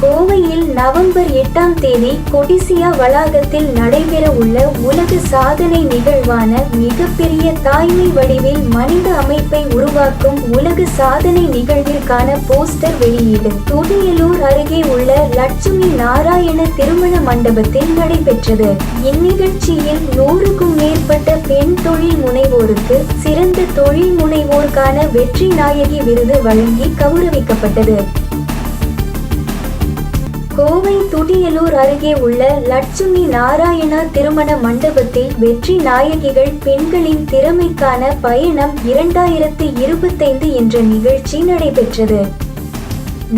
கோவையில் நவம்பர் 8ஆம் தேதி கொடிசியா வளாகத்தில் நடைபெற உள்ள உலக சாதனை நிகழ்வான மிகப்பெரிய தாய்மை வடிவில் மனித அமைப்பை உருவாக்கும் உலக சாதனை நிகழ்விற்கான போஸ்டர் வெளியீடு துடியலூர் அருகே உள்ள லட்சுமி நாராயண திருமண மண்டபத்தில் நடைபெற்றது. இந்நிகழ்ச்சியில் 100க்கும் மேற்பட்ட பெண் தொழில் முனைவோருக்கு சிறந்த தொழில் முனைவோருக்கான வெற்றி நாயகி விருது வழங்கி கௌரவிக்கப்பட்டது. கோவை துடியலூர் அருகே உள்ள லட்சுமி நாராயணா திருமண மண்டபத்தில் வெற்றி நாயகிகள் பெண்களின் திறமைக்கான பயணம் 2025 என்ற நிகழ்ச்சி நடைபெற்றது.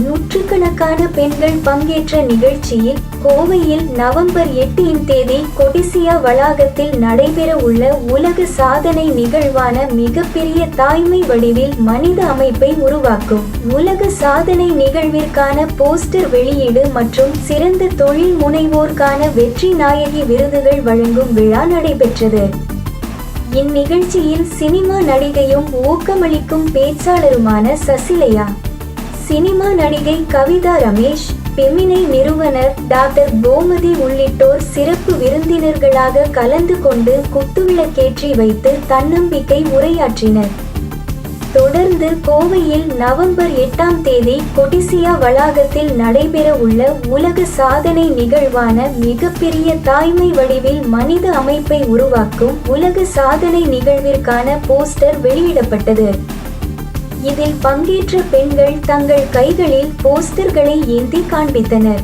நூற்றுக்கணக்கான பெண்கள் பங்கேற்ற நிகழ்ச்சியில் கோவையில் நவம்பர் 8ஆம் தேதி கொடிசியா வளாகத்தில் நடைபெற உள்ள உலக சாதனை நிகழ்வான மிகப்பெரிய தாய்மை வடிவில் மனித அமைப்பை உருவாக்கும் உலக சாதனை நிகழ்விற்கான போஸ்டர் வெளியீடு மற்றும் சிறந்த தொழில் முனைவோருக்கான வெற்றி நாயகி விருதுகள் வழங்கும் விழா நடைபெற்றது. இந்நிகழ்ச்சியில் சினிமா நடிகையும் ஊக்கமளிக்கும் பேச்சாளருமான சசிலையா, சினிமா நடிகை கவிதா ரமேஷ், பெமினை நிறுவனர் டாக்டர் கோமதி உள்ளிட்டோர் சிறப்பு விருந்தினர்களாக கலந்து கொண்டு குத்துவிளக்கேற்றி வைத்து தன்னம்பிக்கை உரையாற்றினர். தொடர்ந்து கோவையில் நவம்பர் 8ஆம் தேதி கொடிசியா வளாகத்தில் நடைபெற உள்ள உலக சாதனை நிகழ்வான மிகப்பெரிய தாய்மை வடிவில் மனித அமைப்பை உருவாக்கும் உலக சாதனை நிகழ்விற்கான போஸ்டர் வெளியிடப்பட்டது. இதில் பங்கேற்ற பெண்கள் தங்கள் கைகளில் போஸ்டர்களை ஏந்தி காண்பித்தனர்.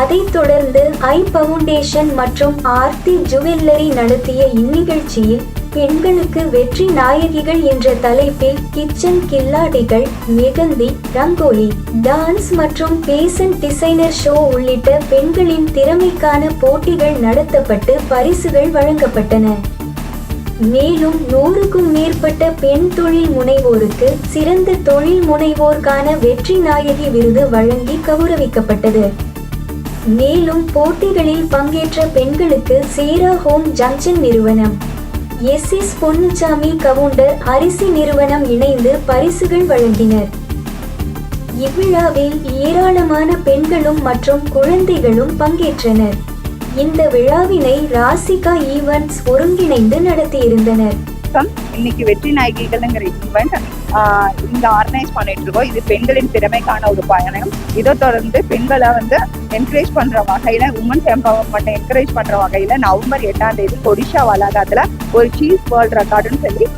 அதைத் தொடர்ந்து ஐ பவுண்டேஷன் மற்றும் ஆர்த்தி ஜுவல்லரி நடத்திய இந்நிகழ்ச்சியில் பெண்களுக்கு வெற்றி நாயகிகள் என்ற தலைப்பில் கிச்சன் கில்லாடிகள், மெகந்தி, ரங்கோலி, டான்ஸ் மற்றும் பேஷன் டிசைனர் ஷோ உள்ளிட்ட பெண்களின் திறமைக்கான போட்டிகள் நடத்தப்பட்டு பரிசுகள் வழங்கப்பட்டன. மேலும் 100க்கும் மேற்பட்ட பெண் தொழில் முனைவோருக்கு சிறந்த தொழில் முனைவோருக்கான வெற்றி நாயகி விருது வழங்கி கௌரவிக்கப்பட்டது. மேலும் போட்டிகளில் பங்கேற்ற பெண்களுக்கு சேரா ஹோம் ஜங்ஷன் நிறுவனம், எஸ் பொன்னுச்சாமி கவுண்டர் அரிசி நிறுவனம் இணைந்து பரிசுகள் வழங்கினர். இவ்விழாவில் ஏராளமான பெண்களும் மற்றும் குழந்தைகளும் பங்கேற்றனர். இந்த விழாவினை ராசிகா ஈவென்ட்ஸ் ஒருங்கிணைந்து நடத்தியிருந்தனர். இன்னைக்கு வெற்றி நாயகிகள்ங்கிற ஈவெண்ட் இங்க ஆர்கனைஸ் பண்ணிட்டு இருக்கோம். இது பெண்களின் திறமைக்கான ஒரு பயணம். இதை தொடர்ந்து பெண்களை என்கரேஜ் பண்ற வகையில, உமன்ஸ் எம்பவர்மெண்ட் என்கரேஜ் பண்ற வகையில நவம்பர் 8ஆம் தேதி கொடிஷா வளாகத்துல ஒரு சீஸ் வேர்ல்ட் ரெக்கார்டுன்னு சொல்லி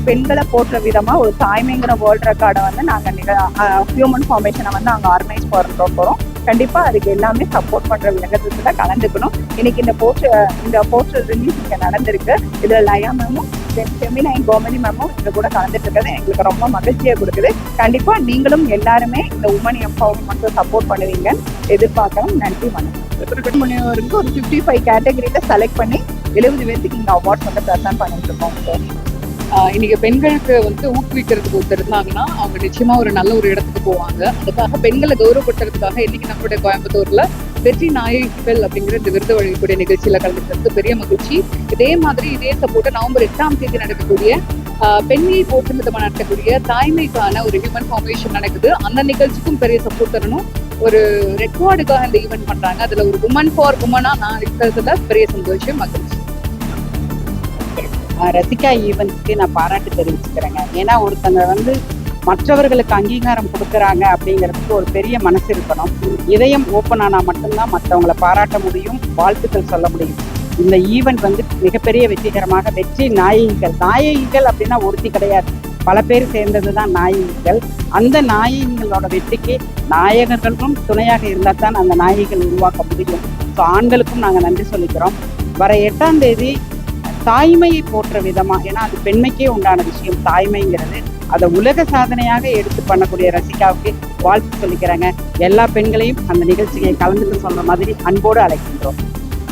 பெண்களை போற்ற விதமா ஒரு தாய்மைங்கிற வேர்ல்ட் ரெக்கார்டை நாங்க ஹியூமன் ஃபார்மேஷனை அங்க ஆர்கனைஸ் போறோம். கண்டிப்பா அதுக்கு எல்லாமே சப்போர்ட் பண்ற விளக்கத்துல கலந்துக்கணும். இன்னைக்கு இந்த போஸ்டர் ரிலீஸ் இங்க நடந்திருக்கு. இதுல லயா மேமும் ஃபெமினை கோமதி மேமும் இங்க கூட கலந்துட்டு இருக்கிறது எங்களுக்கு ரொம்ப மகிழ்ச்சியை கொடுக்குது. கண்டிப்பா நீங்களும் எல்லாருமே இந்த உமன் எம்பவர்மெண்ட் சப்போர்ட் பண்ணுவீங்கன்னு எதிர்பார்க்கிறோம். நன்றி, வணக்கம். முனைவருக்கு ஒரு 55 கேட்டகரியில செலக்ட் பண்ணி 70 பேருக்கு இங்க அவார்ட்ஸ் ப்ரெசென்ட் பண்ணிட்டு இருக்கோம் சார். இன்னைக்கு பெண்களுக்கு ஊக்குவிக்கிறதுக்கு இருந்தாங்கன்னா அவங்க நிச்சயமா ஒரு நல்ல ஒரு இடத்துக்கு போவாங்க. அதுக்காக பெண்களை கௌரவப்படுத்துறதுக்காக இன்னைக்கு நம்மளுடைய கோயம்புத்தூர்ல வெற்றி நாயகிகள் அப்படிங்கிற இந்த விருது வழங்கக்கூடிய நிகழ்ச்சியில கலந்துக்கிறது பெரிய மகிழ்ச்சி. இதே மாதிரி இதே சப்போர்ட் நவம்பர் 8ஆம் தேதி நடக்கக்கூடிய பெண்ணியை போற்றும் விதமாக நடக்கக்கூடிய தாய்மைக்கான ஒரு ஹியூமன் ஃபார்மேஷன் நடக்குது. அந்த நிகழ்ச்சிக்கும் பெரிய சப்போர்ட் தரணும். ஒரு ரெக்கார்டுக்காக இந்த ஈவெண்ட் பண்றாங்க. அதுல ஒரு உமன் ஃபார் உமனா நான் இருக்கிறதுல பெரிய சந்தோஷம், மகிழ்ச்சி. ரசிகா ஈவெண்ட்ஸ்க்கு நான் பாராட்டு தெரிவிச்சுக்கிறேங்க. ஏன்னா ஒருத்தங்க மற்றவர்களுக்கு அங்கீகாரம் கொடுக்குறாங்க அப்படிங்கிறதுக்கு ஒரு பெரிய மனசு இருக்கணும். இதயம் ஓப்பன் ஆனால் மட்டும்தான் மற்றவங்களை பாராட்ட முடியும், வாழ்த்துக்கள் சொல்ல முடியும். இந்த ஈவெண்ட் மிகப்பெரிய வெற்றிகரமாக வெற்றி நாயகிகள் அப்படின்னா ஒருத்தி கிடையாது, பல பேர் சேர்ந்தது தான் நாயகிகள். அந்த நாயகிகளோட வெற்றிக்கு நாயகர்களும் துணையாக இருந்தால் தான் அந்த நாயகிகள் உருவாக்க முடியும். ஸோ ஆண்களுக்கும் நாங்கள் நன்றி சொல்லிக்கிறோம். வர 8ஆம் தேதி தாய்மையை போற்ற விதமா, ஏன்னா அது பெண்மைக்கே உண்டான விஷயம் தாய்மைங்கிறது, அதை உலக சாதனையாக எடுத்து பண்ணக்கூடிய ரசிகாவுக்கு வாழ்த்து சொல்லிக்கிறாங்க. எல்லா பெண்களையும் அந்த நிகழ்ச்சியை கலந்துட்டு சொல்ற மாதிரி அன்போடு அழைக்கின்றோம்.